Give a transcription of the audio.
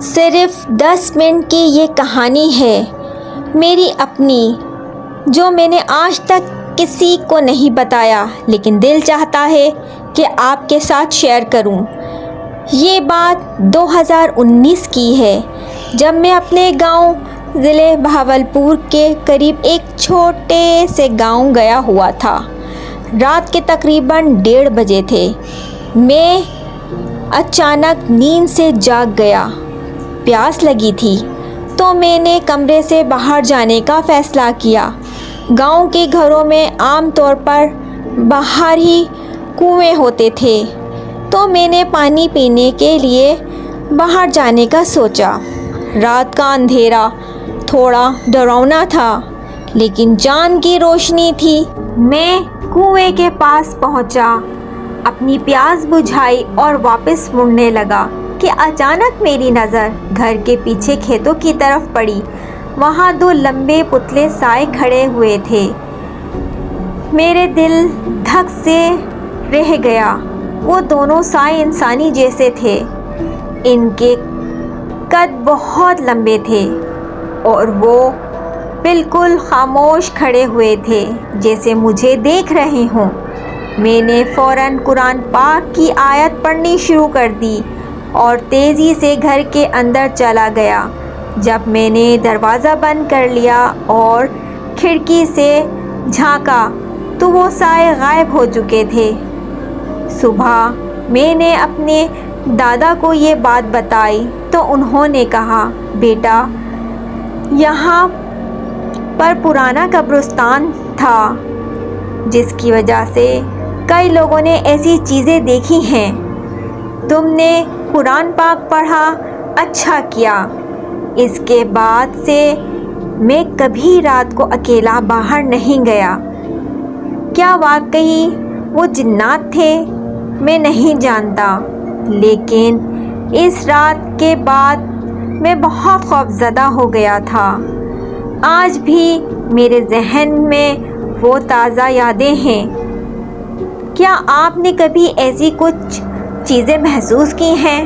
صرف 10 منٹ کی یہ کہانی ہے میری اپنی، جو میں نے آج تک کسی کو نہیں بتایا، لیکن دل چاہتا ہے کہ آپ کے ساتھ شیئر کروں۔ یہ بات 2019 کی ہے، جب میں اپنے گاؤں ضلع بہاولپور کے قریب ایک چھوٹے سے گاؤں گیا ہوا تھا۔ رات کے تقریباً 1:30 بجے تھے۔ میں اچانک نیند سے جاگ گیا۔ پیاس لگی تھی تو میں نے کمرے سے باہر جانے کا فیصلہ کیا۔ گاؤں کے گھروں میں عام طور پر باہر ہی کنویں ہوتے تھے، تو میں نے پانی پینے کے لیے باہر جانے کا سوچا۔ رات کا اندھیرا تھوڑا ڈراؤنا تھا، لیکن چاند کی روشنی تھی۔ میں کنویں کے پاس پہنچا، اپنی پیاس بجھائی اور واپس مڑنے لگا کہ اچانک میری نظر گھر کے پیچھے کھیتوں کی طرف پڑی۔ وہاں 2 لمبے پتلے سائے کھڑے ہوئے تھے۔ میرے دل دھک سے رہ گیا۔ وہ دونوں سائے انسانی جیسے تھے۔ ان کے قد بہت لمبے تھے اور وہ بالکل خاموش کھڑے ہوئے تھے، جیسے مجھے دیکھ رہے ہوں۔ میں نے فوراً قرآن پاک کی آیت پڑھنی شروع کر دی اور تیزی سے گھر کے اندر چلا گیا۔ جب میں نے دروازہ بند کر لیا اور کھڑکی سے جھانکا تو وہ سائے غائب ہو چکے تھے۔ صبح میں نے اپنے دادا کو یہ بات بتائی تو انہوں نے کہا، بیٹا، یہاں پر پرانا قبرستان تھا، جس کی وجہ سے کئی لوگوں نے ایسی چیزیں دیکھی ہیں۔ تم نے قرآن پاک پڑھا، اچھا کیا۔ اس کے بعد سے میں کبھی رات کو اکیلا باہر نہیں گیا۔ کیا واقعی وہ جنات تھے؟ میں نہیں جانتا، لیکن اس رات کے بعد میں بہت خوفزدہ ہو گیا تھا۔ آج بھی میرے ذہن میں وہ تازہ یادیں ہیں۔ کیا آپ نے کبھی ایسی کچھ چیزیں محسوس کی ہیں؟